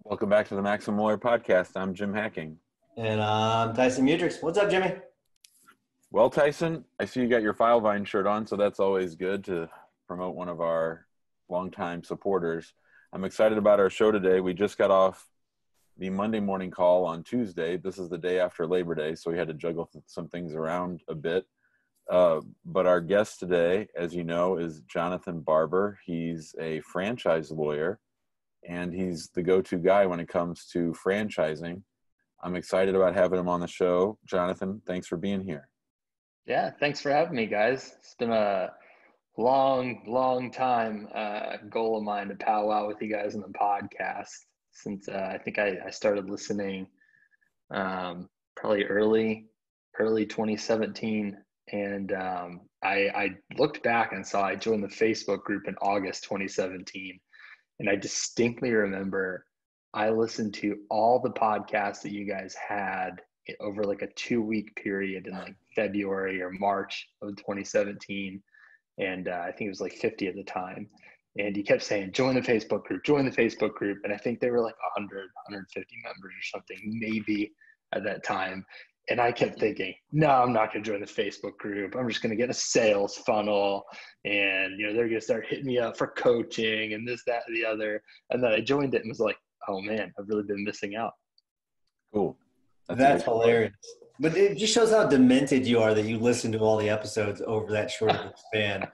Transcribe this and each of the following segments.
Welcome back to the Maximum Lawyer Podcast. I'm Jim Hacking. And I'm Tyson Mudrix. What's up, Jimmy? Well, Tyson, I see you got your Filevine shirt on, so that's always good to promote one of our longtime supporters. I'm excited about our show today. We just got off the Monday morning call on Tuesday. This is the day after Labor Day, so we had to juggle some things around a bit. But our guest today, as you know, is Jonathan Barber. He's a franchise lawyer, and he's the go-to guy when it comes to franchising. I'm excited about having him on the show. Jonathan, thanks for being here. Yeah, thanks for having me, guys. It's been a long time goal of mine to powwow with you guys on the podcast since I think I started listening probably early 2017. And I looked back and saw I joined the Facebook group in August 2017. And I distinctly remember I listened to all the podcasts that you guys had over like a 2-week period in like February or March of 2017. And I think it was like 50 at the time. And you kept saying, join the Facebook group, join the Facebook group. And I think they were like 100, 150 members or something, maybe at that time. And I kept thinking, no, I'm not going to join the Facebook group. I'm just going to get a sales funnel. And, they're going to start hitting me up for coaching and this, that, and the other. And then I joined it and was like, oh man, I've really been missing out. Cool. That's hilarious. But it just shows how demented you are that you listen to all the episodes over that short of a span.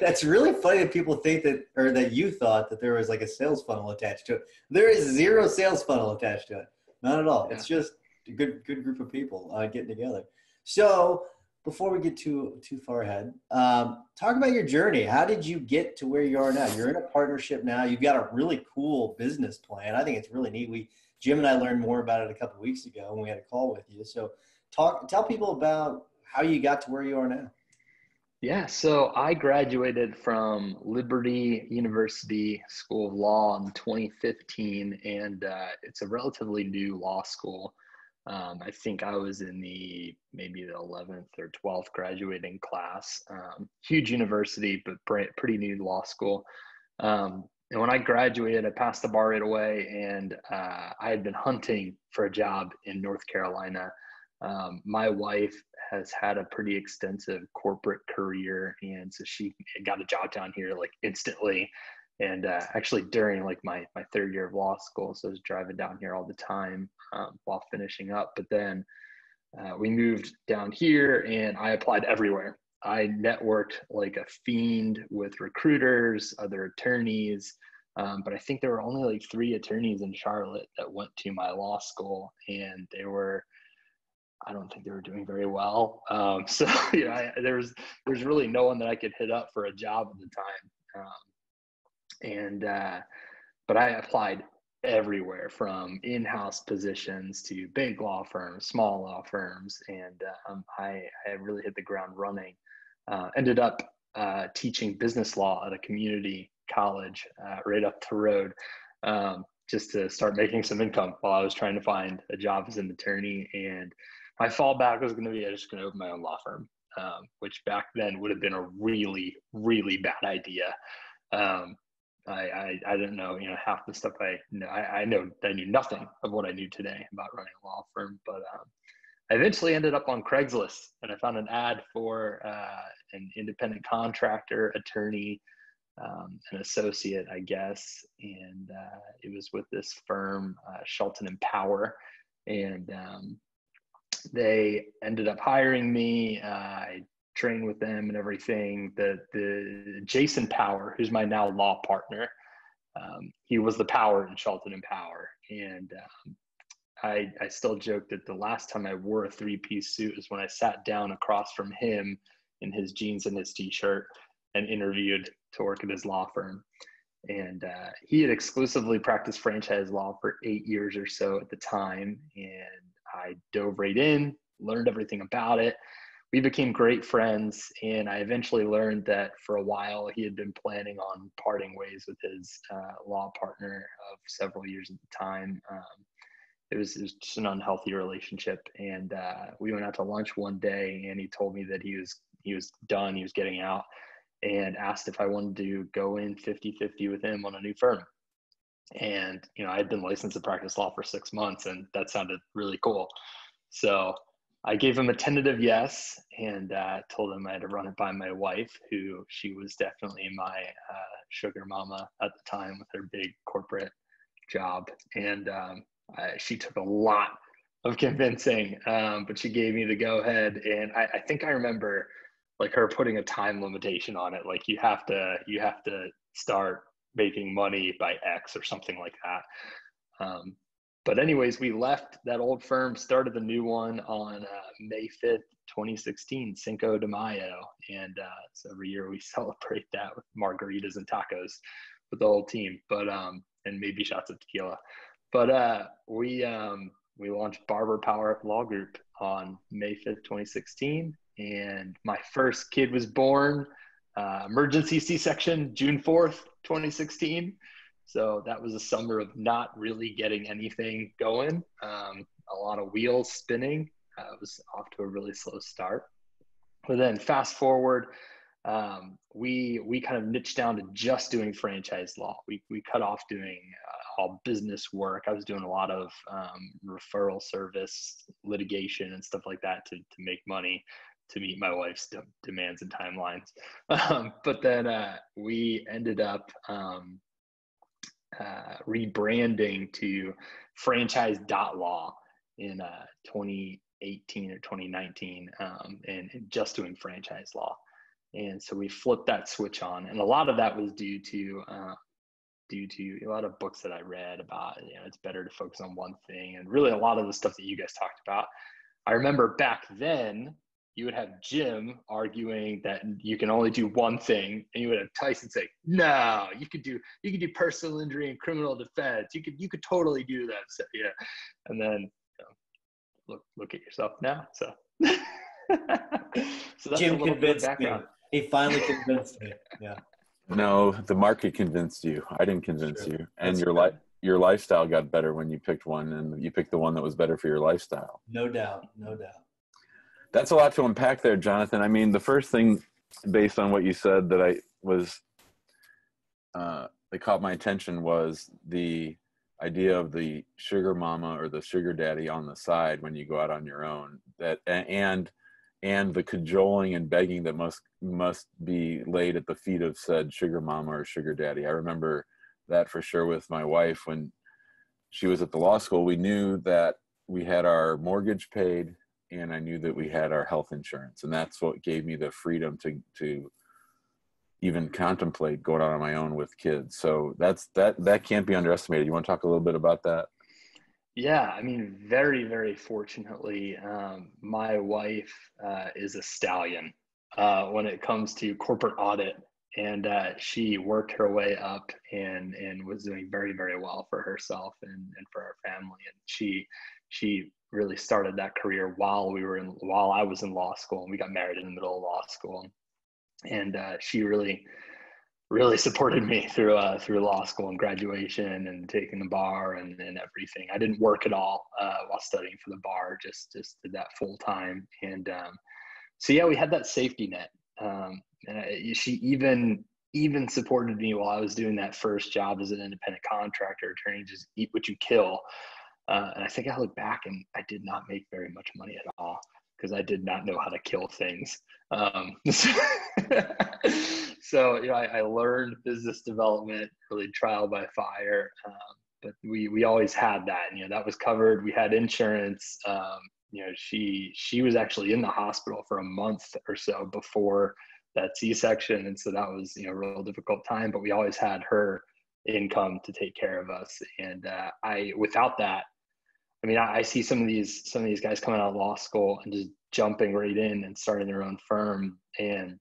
That's really funny that people think that, or that you thought that there was like a sales funnel attached to it. There is zero sales funnel attached to it. Not at all. Yeah. It's just a good group of people getting together. So before we get too far ahead, talk about your journey. How did you get to where you are now? You're in a partnership now. You've got a really cool business plan. I think it's really neat. Jim and I learned more about it a couple of weeks ago when we had a call with you. So tell people about how you got to where you are now. Yeah, so I graduated from Liberty University School of Law in 2015, and it's a relatively new law school. I think I was in maybe the 11th or 12th graduating class. Huge university, but pretty new law school. And when I graduated, I passed the bar right away, and I had been hunting for a job in North Carolina. My wife has had a pretty extensive corporate career, and so she got a job down here like instantly. And actually during like my third year of law school, so I was driving down here all the time while finishing up. But then we moved down here, and I applied everywhere. I networked like a fiend with recruiters, other attorneys, but I think there were only like 3 attorneys in Charlotte that went to my law school, and I don't think they were doing very well. So there's really no one that I could hit up for a job at the time. But I applied everywhere from in-house positions to big law firms, small law firms, and I really hit the ground running. Ended up teaching business law at a community college right up the road, just to start making some income while I was trying to find a job as an attorney. And my fallback was going to be I was just going to open my own law firm, which back then would have been a really, really bad idea. I didn't know, half the stuff I know. I knew nothing of what I knew today about running a law firm, but I eventually ended up on Craigslist, and I found an ad for an independent contractor, attorney, an associate, I guess. And it was with this firm, Shelton and Power. And they ended up hiring me. I trained with them and everything. The Jason Power, who's my now law partner, he was the Power in Shelton and Power. And I still joke that the last time I wore a 3-piece suit is when I sat down across from him in his jeans and his t-shirt and interviewed to work at his law firm. And he had exclusively practiced franchise law for 8 years or so at the time. And I dove right in, learned everything about it. We became great friends, and I eventually learned that for a while he had been planning on parting ways with his law partner of several years at the time. It was just an unhealthy relationship, and we went out to lunch one day, and he told me that he was done, he was getting out, and asked if I wanted to go in 50-50 with him on a new firm. And, I had been licensed to practice law for 6 months, and that sounded really cool. So I gave him a tentative yes, and told him I had to run it by my wife, who she was definitely my sugar mama at the time with her big corporate job. And she took a lot of convincing, but she gave me the go ahead. And I think I remember like her putting a time limitation on it. Like you have to start making money by X or something like that. But anyways, we left that old firm, started the new one on May 5th, 2016, Cinco de Mayo. And so every year we celebrate that with margaritas and tacos with the whole team, but and maybe shots of tequila. But we launched Barber Power Up Law Group on May 5th, 2016. And my first kid was born, emergency C-section, June 4th, 2016. So that was a summer of not really getting anything going. A lot of wheels spinning. It was off to a really slow start. But then fast forward, we kind of niched down to just doing franchise law. We cut off doing all business work. I was doing a lot of referral service, litigation, and stuff like that to make money to meet my wife's demands and timelines. But then we ended up rebranding to Franchise.Law in 2018 or 2019, and just doing franchise law. And so we flipped that switch on, and a lot of that was due to a lot of books that I read about, it's better to focus on one thing, and really a lot of the stuff that you guys talked about. I remember back then you would have Jim arguing that you can only do one thing, and you would have Tyson say, "No, you could do personal injury and criminal defense. You could totally do that." So, yeah, and then look at yourself now. So, so that's Jim a little bit of background. Me. He finally convinced me. Yeah. No, the market convinced you. I didn't convince you. And your lifestyle got better when you picked one, and you picked the one that was better for your lifestyle. No doubt. No doubt. That's a lot to unpack there, Jonathan. I mean, the first thing, based on what you said, that caught my attention was the idea of the sugar mama or the sugar daddy on the side when you go out on your own. And the cajoling and begging that must be laid at the feet of said sugar mama or sugar daddy. I remember that for sure with my wife when she was at the law school. We knew that we had our mortgage paid, and I knew that we had our health insurance, and that's what gave me the freedom to even contemplate going out on my own with kids. So that can't be underestimated. You want to talk a little bit about that? Yeah, I mean, very, very fortunately, my wife is a stallion when it comes to corporate audit, and she worked her way up and was doing very, very well for herself and for our family. And she really started that career while I was in law school, and we got married in the middle of law school. And she really supported me through law school and graduation and taking the bar and everything. I didn't work at all while studying for the bar, just did that full time. And so yeah, we had that safety net. And she even supported me while I was doing that first job as an independent contractor, attorney, just eat what you kill. And I think I look back and I did not make very much money at all because I did not know how to kill things. So, I learned business development, really trial by fire. But we always had that, that was covered. We had insurance. She was actually in the hospital for a month or so before that C-section. And so that was, a real difficult time, but we always had her income to take care of us. And without that, I mean, I see some of these guys coming out of law school and just jumping right in and starting their own firm, and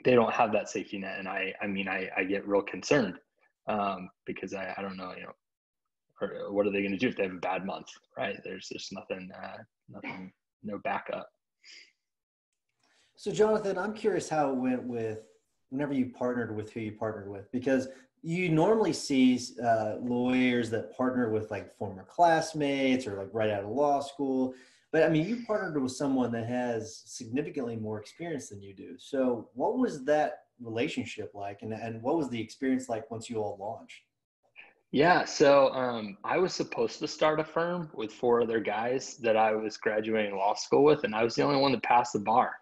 they don't have that safety net. And I get real concerned because I don't know, or what are they going to do if they have a bad month, right? There's just nothing, no backup. So Jonathan, I'm curious how it went with whenever you partnered with who you partnered with, because you normally see lawyers that partner with like former classmates or like right out of law school. But I mean, you partnered with someone that has significantly more experience than you do. So what was that relationship like? And what was the experience like once you all launched? Yeah, so I was supposed to start a firm with 4 other guys that I was graduating law school with, and I was the only one that passed the bar.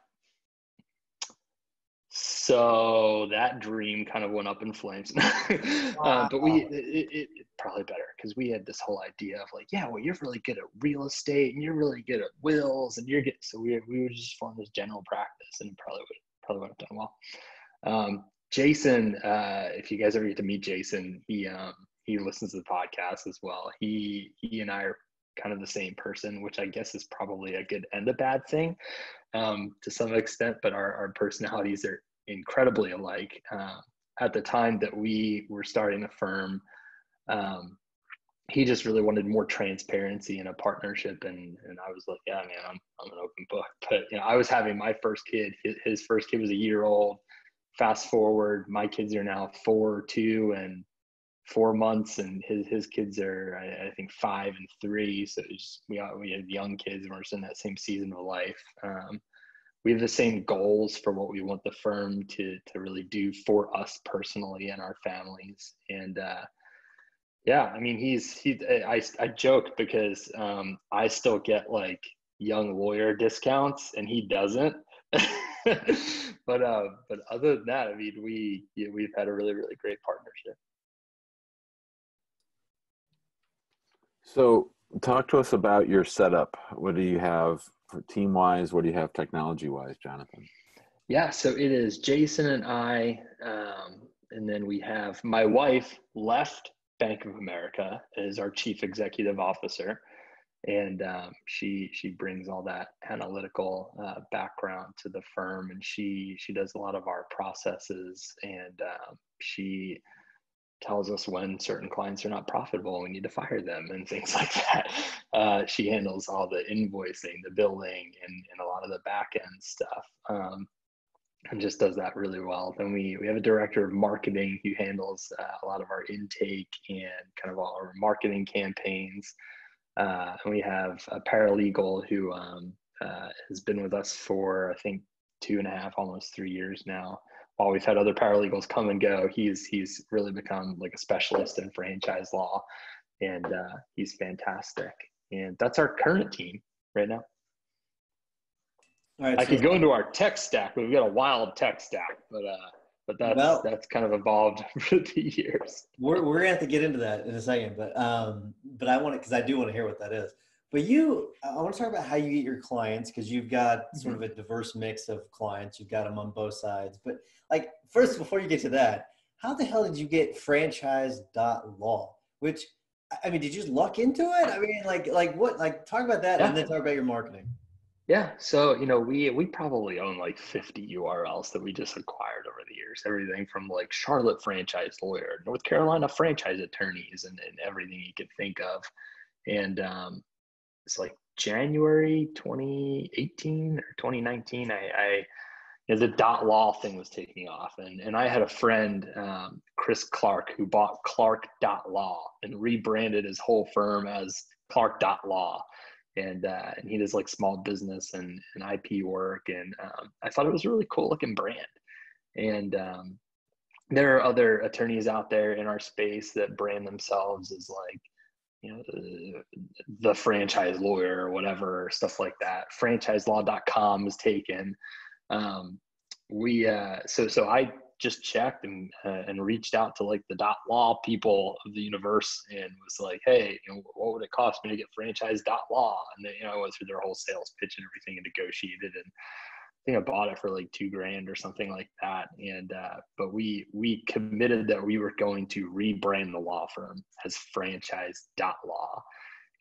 So that dream kind of went up in flames. Wow. But it probably better because we had this whole idea of like, yeah, well, you're really good at real estate and you're really good at wills and you're good. So we would just form this general practice and probably would have done well. Jason, if you guys ever get to meet Jason, he listens to the podcast as well. He and I are kind of the same person, which I guess is probably a good and a bad thing to some extent, but our personalities are incredibly alike. At the time that we were starting a firm, he just really wanted more transparency in a partnership, and I was like, yeah, man, I'm an open book. But I was having my first kid. His first kid was a year old. Fast forward, my kids are now 4, 2, and 4 months, and his kids are I think 5 and 3. So we have young kids, and we're just in that same season of life. We have the same goals for what we want the firm to really do for us personally and our families. And yeah, I mean, I joke because I still get like young lawyer discounts and he doesn't. But other than that, I mean, we've had a really, really great partnership. So talk to us about your setup. What do you have for team-wise? What do you have technology-wise, Jonathan? Yeah, so it is Jason and I, and then we have my wife left Bank of America as our chief executive officer, and she brings all that analytical background to the firm, and she does a lot of our processes, and she tells us when certain clients are not profitable and we need to fire them and things like that. She handles all the invoicing, the billing, and a lot of the back end stuff. And just does that really well. Then we have a director of marketing who handles a lot of our intake and kind of all our marketing campaigns. And we have a paralegal who has been with us for, I think, 2.5, almost 3 years now. While we've had other paralegals come and go, he's really become like a specialist in franchise law, and he's fantastic. And that's our current team right now. All right, I could go into our tech stack. We've got a wild tech stack, but that's kind of evolved over the years. We're gonna have to get into that in a second, but I want to, because I do want to hear what that is. But I want to talk about how you get your clients, because you've got sort of a diverse mix of clients. You've got them on both sides. But like, first, before you get to that, how the hell did you get Franchise.Law? Which, I mean, did you just luck into it? I mean, like what? Like, talk about that, and then talk about your marketing. Yeah, so we probably own like 50 URLs that we just acquired over the years. Everything from like Charlotte franchise lawyer, North Carolina franchise attorneys, and everything you could think of. And it's like January 2018 or 2019. The .law thing was taking off, and I had a friend, Chris Clark, who bought Clark.law and rebranded his whole firm as Clark.law. And he does like small business and IP work. And I thought it was a really cool looking brand. And there are other attorneys out there in our space that brand themselves as like, the franchise lawyer or whatever, stuff like that. Franchise.Law.com was taken. So I just checked and reached out to like the .law people of the universe and was like, hey, what would it cost me to get Franchise.Law? And then, I went through their whole sales pitch and everything and negotiated, and I think I bought it for like $2,000 or something like that. And but we committed that we were going to rebrand the law firm as Franchise.Law,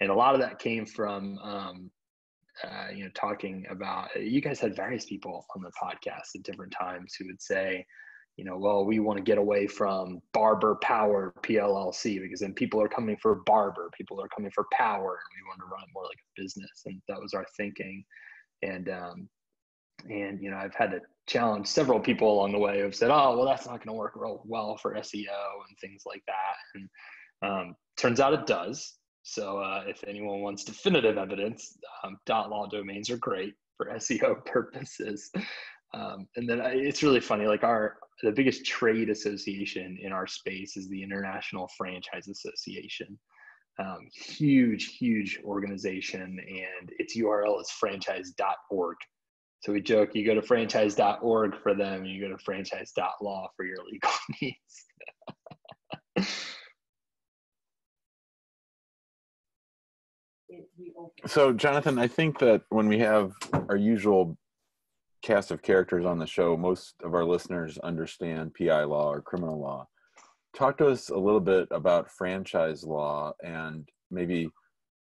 and a lot of that came from talking about, you guys had various people on the podcast at different times who would say, well, we want to get away from Barber Power PLLC because then people are coming for Barber, people are coming for Power, and we want to run it more like a business. And that was our thinking. And I've had to challenge several people along the way who've said, oh, well, that's not going to work real well for SEO and things like that. And turns out it does. So if anyone wants definitive evidence, .law domains are great for SEO purposes. And then it's really funny, like the biggest trade association in our space is the International Franchise Association. Huge organization, and its URL is franchise.org. So we joke, you go to franchise.org for them, and you go to franchise.law for your legal needs. So, Jonathan, I think that when we have our usual cast of characters on the show, most of our listeners understand PI law or criminal law. Talk to us a little bit about franchise law and maybe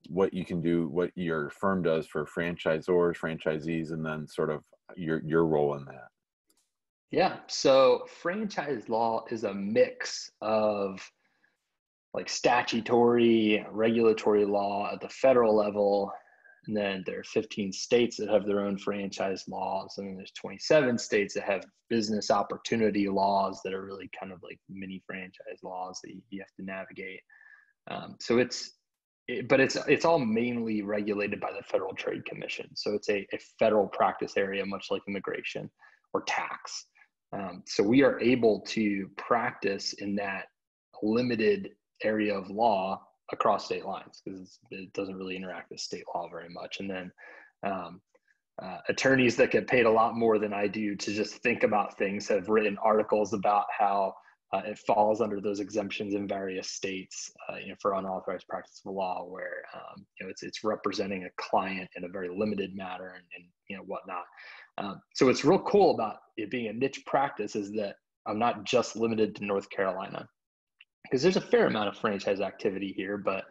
what you can do, what your firm does for franchisors, franchisees, and then sort of your role in that. Yeah. So franchise law is a mix of like statutory, regulatory law at the federal level. And then there are 15 states that have their own franchise laws. And then there's 27 states that have business opportunity laws that are really kind of like mini franchise laws that you have to navigate. So it's all mainly regulated by the Federal Trade Commission. So it's a federal practice area, much like immigration or tax. So we are able to practice in that limited area of law across state lines because it doesn't really interact with state law very much. And then attorneys that get paid a lot more than I do to just think about things have written articles about how it falls under those exemptions in various states, for unauthorized practice of law, where it's representing a client in a very limited manner and whatnot. So what's real cool about it being a niche practice is that I'm not just limited to North Carolina, because there's a fair amount of franchise activity here, but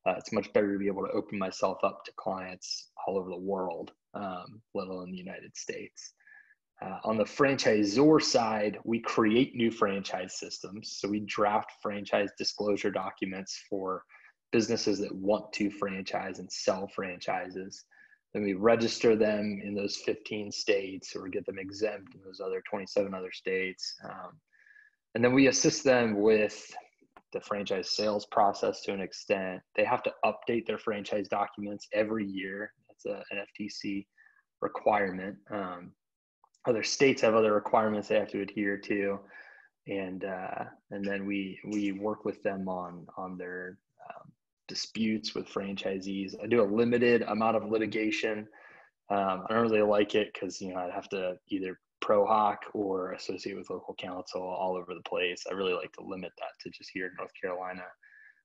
it's much better to be able to open myself up to clients all over the world, let alone the United States. On the franchisor side, we create new franchise systems. So we draft franchise disclosure documents for businesses that want to franchise and sell franchises. Then we register them in those 15 states or get them exempt in those other 27 other states. And then we assist them with the franchise sales process to an extent. They have to update their franchise documents every year. That's an FTC requirement. Other states have other requirements they have to adhere to, and then we work with them on their disputes with franchisees. I do a limited amount of litigation. I don't really like it because I'd have to either pro hoc or associate with local counsel all over the place. I really like to limit that to just here in North Carolina,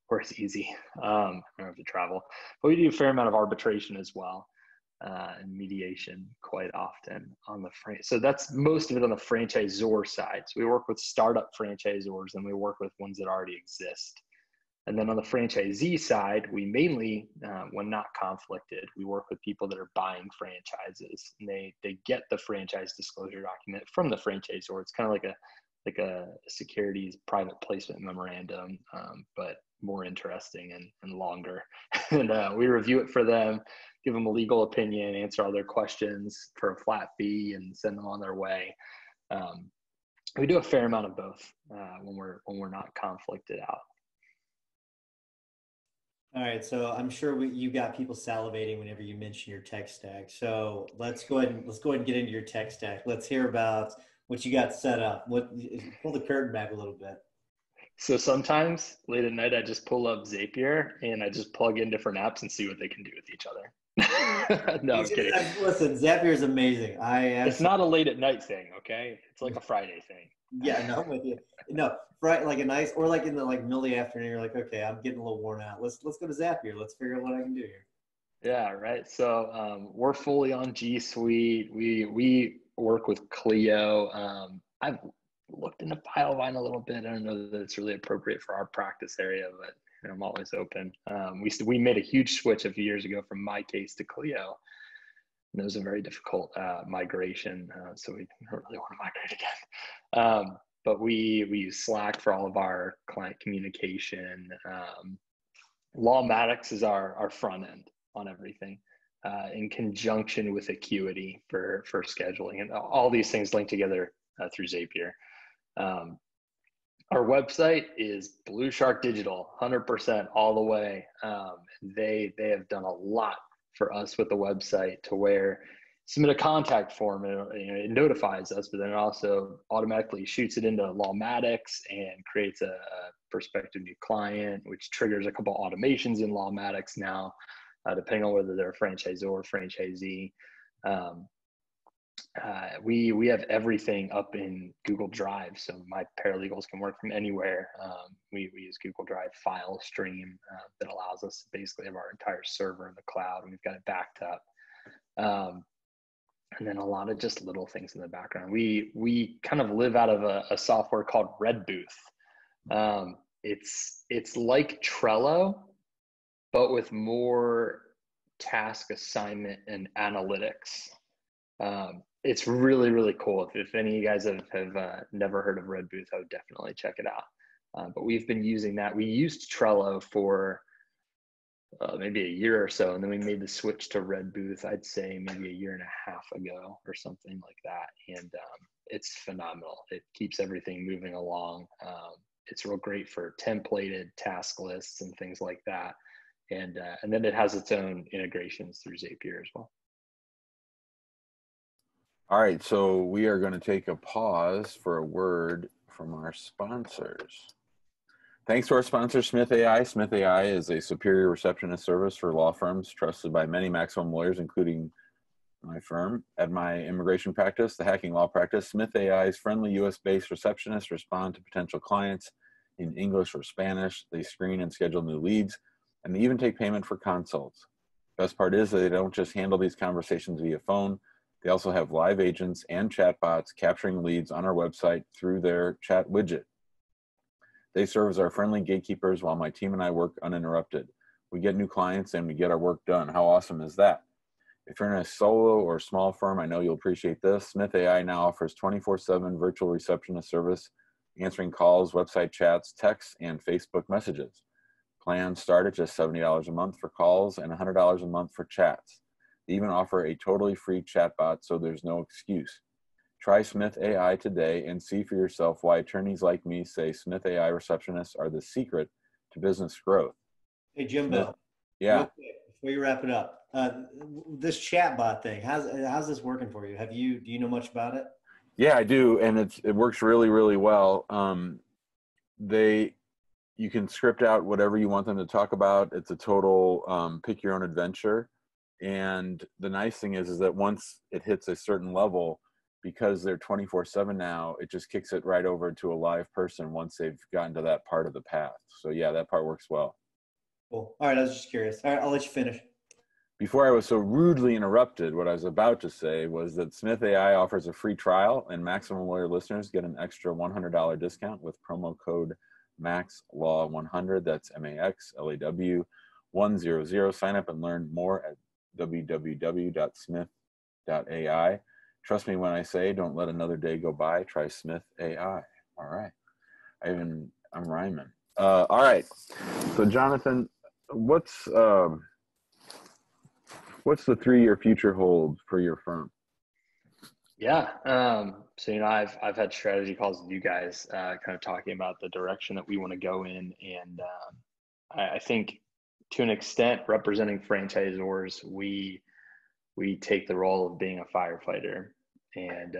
where it's easy. I don't have to travel, but we do a fair amount of arbitration as well. And mediation quite often on the so that's most of it on the franchisor side. So we work with startup franchisors and we work with ones that already exist. And then on the franchisee side, we mainly, when not conflicted, we work with people that are buying franchises, and they get the franchise disclosure document from the franchisor. It's kind of like a securities private placement memorandum, but more interesting and longer. And we review it for them, give them a legal opinion, answer all their questions for a flat fee, and send them on their way. We do a fair amount of both when we're not conflicted out. All right, so I'm sure you got people salivating whenever you mention your tech stack. So let's go ahead and get into your tech stack. Let's hear about what you got set up. Pull the curtain back a little bit. So sometimes late at night, I just pull up Zapier and I just plug in different apps and see what they can do with each other. No, I'm kidding. Listen, Zapier is amazing. It's not a late at night thing, okay? It's like a Friday thing. Yeah, no, I'm with you. No, right, like a nice, or like in the middle of the afternoon, you're like, okay, I'm getting a little worn out. Let's go to Zapier. Let's figure out what I can do here. Yeah, right. So we're fully on G Suite. We work with Clio. I've looked into Filevine a little bit. I don't know that it's really appropriate for our practice area, but I'm always open. We made a huge switch a few years ago from MyCase to Clio. And it was a very difficult migration, so we don't really want to migrate again. But we use Slack for all of our client communication. Lawmatics is our front end on everything, in conjunction with Acuity for scheduling, and all these things link together through Zapier. Our website is Blue Shark Digital, 100% all the way. They have done a lot for us with the website to where submit a contact form, and it notifies us, but then it also automatically shoots it into Lawmatics and creates a prospective new client, which triggers a couple automations in Lawmatics now, depending on whether they're a franchisor or franchisee. We have everything up in Google Drive, so my paralegals can work from anywhere. We use Google Drive file stream that allows us to basically have our entire server in the cloud, and we've got it backed up. And then a lot of just little things in the background. We kind of live out of a software called Red Booth. It's like Trello, but with more task assignment and analytics. It's really, really cool. If any of you guys have never heard of Red Booth, I would definitely check it out. But we've been using that. We used Trello for maybe a year or so, and then we made the switch to Red Booth, I'd say maybe a year and a half ago or something like that. And it's phenomenal. It keeps everything moving along. It's real great for templated task lists and things like that. And then it has its own integrations through Zapier as well. All right, so we are going to take a pause for a word from our sponsors. Thanks to our sponsor, Smith AI. Smith AI is a superior receptionist service for law firms trusted by many maximum lawyers, including my firm. At my immigration practice, the hacking law practice, Smith AI's friendly US-based receptionists respond to potential clients in English or Spanish. They screen and schedule new leads, and they even take payment for consults. Best part is that they don't just handle these conversations via phone. They also have live agents and chatbots capturing leads on our website through their chat widget. They serve as our friendly gatekeepers while my team and I work uninterrupted. We get new clients and we get our work done. How awesome is that? If you're in a solo or small firm, I know you'll appreciate this. Smith AI now offers 24/7 virtual receptionist service, answering calls, website chats, texts, and Facebook messages. Plans start at just $70 a month for calls and $100 a month for chats. They even offer a totally free chatbot, so there's no excuse. Try Smith AI today and see for yourself why attorneys like me say Smith AI receptionists are the secret to business growth. Hey, Jimbo. Yeah. Real quick, before you wrap it up, this chatbot thing, how's this working for you? Do you know much about it? Yeah, I do, and it works really, really well. You can script out whatever you want them to talk about. It's a total pick your own adventure. And the nice thing is that once it hits a certain level, because they're 24/7 now, it just kicks it right over to a live person once they've gotten to that part of the path. So yeah, that part works well. Cool. All right, I was just curious. All right, I'll let you finish. Before I was so rudely interrupted, what I was about to say was that Smith AI offers a free trial, and Maximum Lawyer listeners get an extra $100 discount with promo code MAXLAW100. That's MAXLAW 100. Sign up and learn more at www.smith.ai. Trust me when I say, don't let another day go by. Try Smith AI. All right. I'm rhyming. All right. So Jonathan, what's the 3-year future hold for your firm? Yeah. So, I've had strategy calls with you guys, kind of talking about the direction that we want to go in. And I think to an extent, representing franchisors, we take the role of being a firefighter. And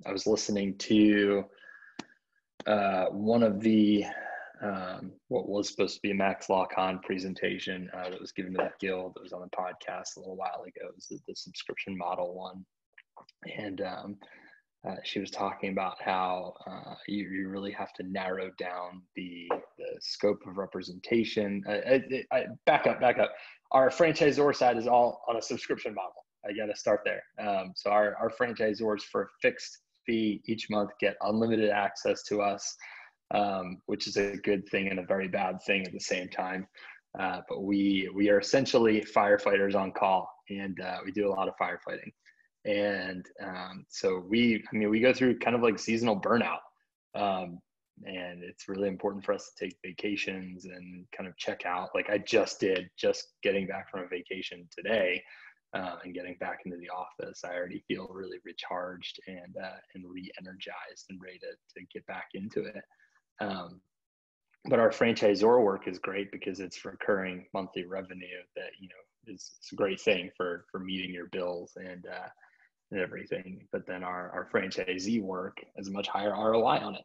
I was listening to one of the what was supposed to be a Max Law Con presentation that was given to the guild. That was on the podcast a little while ago. It was the subscription model one. And she was talking about how you really have to narrow down the scope of representation. Back up. Our franchisor side is all on a subscription model. I got to start there. So our franchisors for a fixed fee each month get unlimited access to us, which is a good thing and a very bad thing at the same time. But we are essentially firefighters on call, and we do a lot of firefighting. And so we go through kind of like seasonal burnout. And it's really important for us to take vacations and kind of check out. Like I just getting back from a vacation today, and getting back into the office. I already feel really recharged and re-energized and ready to get back into it. But our franchisor work is great because it's recurring monthly revenue that, it's a great thing for meeting your bills and everything. But then our franchisee work has a much higher ROI on it.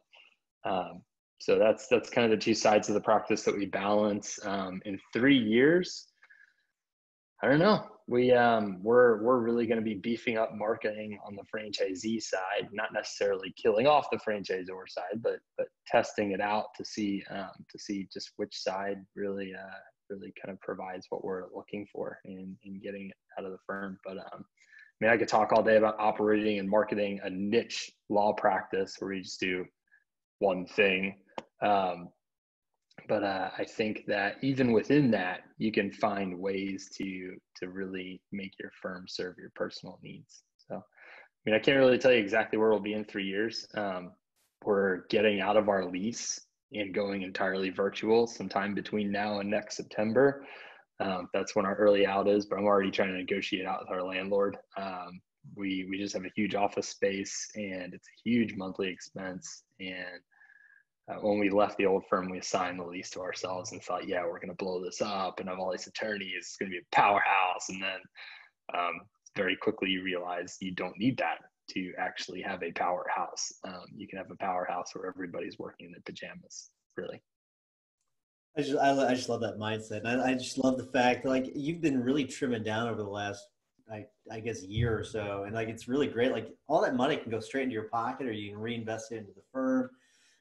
So that's kind of the two sides of the practice that we balance. In 3 years, I don't know. We're really going to be beefing up marketing on the franchisee side, not necessarily killing off the franchisor side, but testing it out to see just which side really kind of provides what we're looking for in getting it out of the firm. But I mean, I could talk all day about operating and marketing a niche law practice where we just do one thing. But I think that even within that, you can find ways to really make your firm serve your personal needs. So, I mean, I can't really tell you exactly where we'll be in 3 years. We're getting out of our lease and going entirely virtual sometime between now and next September. That's when our early out is, but I'm already trying to negotiate out with our landlord. We just have a huge office space and it's a huge monthly expense. And when we left the old firm, we assigned the lease to ourselves and thought, yeah, we're going to blow this up and have all these attorneys. It's going to be a powerhouse. And then very quickly you realize you don't need that to actually have a powerhouse. You can have a powerhouse where everybody's working in their pajamas, really. I just love that mindset. And I just love the fact that, like, you've been really trimming down over the last, I guess, year or so. And like, it's really great. Like, all that money can go straight into your pocket, or you can reinvest it into the firm.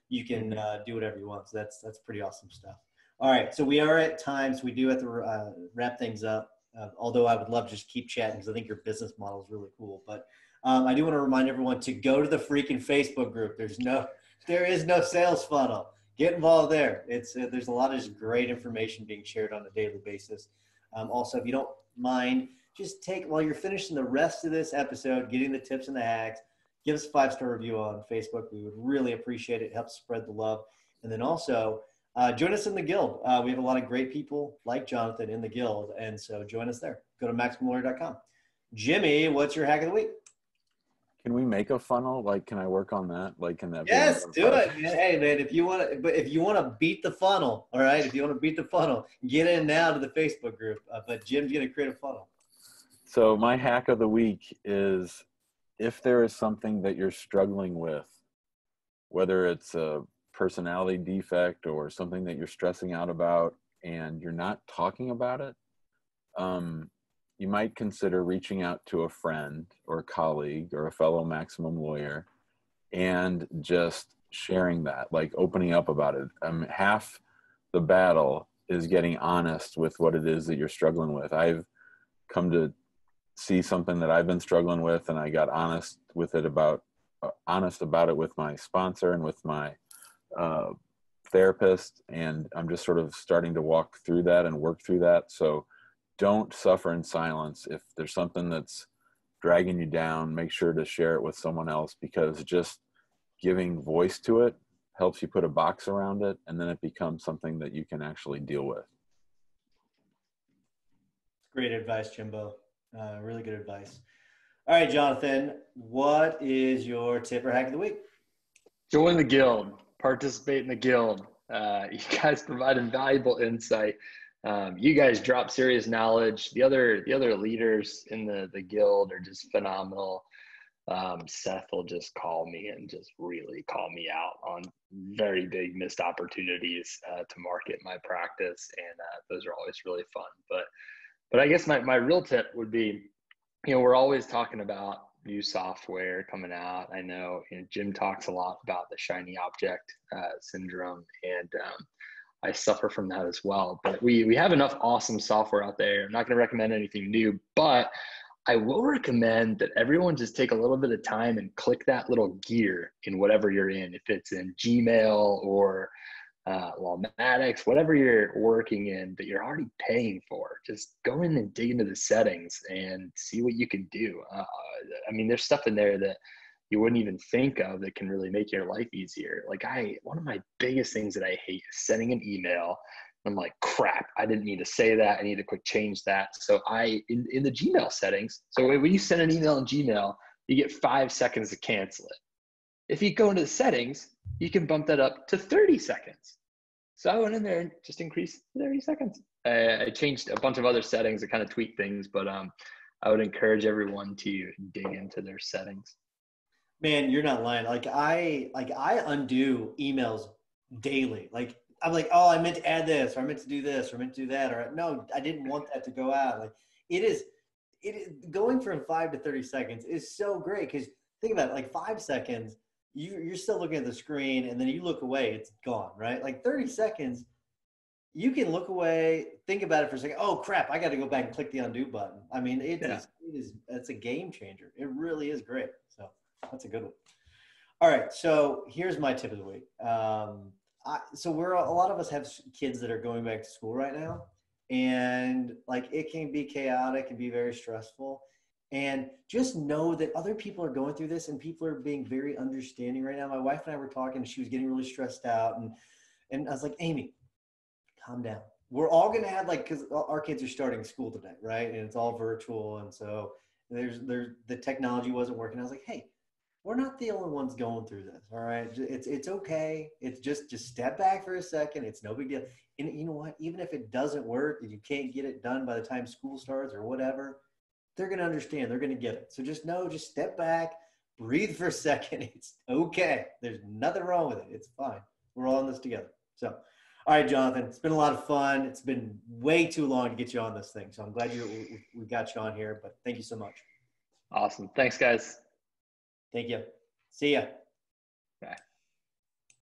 You can do whatever you want. So that's pretty awesome stuff. All right. So we are at time. So we do have to wrap things up. Although I would love to just keep chatting because I think your business model is really cool. But I do want to remind everyone to go to the freaking Facebook group. There is no sales funnel. Get involved there. There's a lot of just great information being shared on a daily basis. Also, if you don't mind, just while you're finishing the rest of this episode, getting the tips and the hacks, give us a 5-star review on Facebook. We would really appreciate it. It helps spread the love. And then also join us in the guild. We have a lot of great people like Jonathan in the guild. And so join us there. Go to MaximumLawyer.com. Jimmy, what's your hack of the week? Can we make a funnel? Like, can I work on that? Like, can that Yes, do it, man. Hey, man, if you want to beat the funnel, all right, if you want to beat the funnel, get in now to the Facebook group. But Jim's going to create a funnel. So my hack of the week is, if there is something that you're struggling with, whether it's a personality defect or something that you're stressing out about and you're not talking about it, you might consider reaching out to a friend or a colleague or a fellow Maximum lawyer and just sharing that, like opening up about it. Half the battle is getting honest with what it is that you're struggling with. I've come to see something that I've been struggling with, and I got honest about it with my sponsor and with my therapist, and I'm just sort of starting to walk through that and work through that. So don't suffer in silence. If there's something that's dragging you down, make sure to share it with someone else, because just giving voice to it helps you put a box around it, and then it becomes something that you can actually deal with. Great advice, Jimbo. Really good advice. All right, Jonathan, what is your tip or hack of the week? Join the guild. Participate in the guild. You guys provide invaluable insight. You guys drop serious knowledge. The other leaders in the guild are just phenomenal. Seth will just call me and just really call me out on very big missed opportunities to market my practice, and those are always really fun. But I guess my real tip would be, we're always talking about new software coming out. I know, Jim talks a lot about the shiny object syndrome, and I suffer from that as well. But we have enough awesome software out there. I'm not going to recommend anything new, but I will recommend that everyone just take a little bit of time and click that little gear in whatever you're in. If it's in Gmail or Lawmatics, whatever you're working in that you're already paying for, just go in and dig into the settings and see what you can do. I mean, there's stuff in there that you wouldn't even think of that can really make your life easier. Like one of my biggest things that I hate is sending an email. I'm like, crap, I didn't need to say that. I need to quick change that. So in the Gmail settings, so when you send an email in Gmail, you get 5 seconds to cancel it. If you go into the settings, you can bump that up to 30 seconds. So I went in there and just increased 30 seconds. I changed a bunch of other settings to kind of tweak things, but I would encourage everyone to dig into their settings. Man, you're not lying. Like I undo emails daily. Like I'm like, oh, I meant to add this, or I meant to do this, or I meant to do that, or no, I didn't want that to go out. Like it is going from 5 to 30 seconds is so great because think about it, like 5 seconds, you're still looking at the screen, and then you look away, it's gone, right? Like 30 seconds, you can look away, think about it for a second. Oh crap, I got to go back and click the undo button. I mean, it's a game changer. It really is great. So that's a good one. All right, so here's my tip of the week. So a lot of us have kids that are going back to school right now, and like it can be chaotic and be very stressful. And just know that other people are going through this, and people are being very understanding right now. My wife and I were talking, and she was getting really stressed out, and I was like, Amy, calm down. We're all going to have because our kids are starting school today, right? And it's all virtual. And so the technology wasn't working. I was like, hey, we're not the only ones going through this. All right. It's okay. It's just step back for a second. It's no big deal. And you know what? Even if it doesn't work and you can't get it done by the time school starts or whatever, they're going to understand. They're going to get it. So just step back, breathe for a second. It's okay. There's nothing wrong with it. It's fine. We're all in this together. So, all right, Jonathan, it's been a lot of fun. It's been way too long to get you on this thing. So I'm glad we got you on here, but thank you so much. Awesome. Thanks, guys. Thank you. See ya. Bye.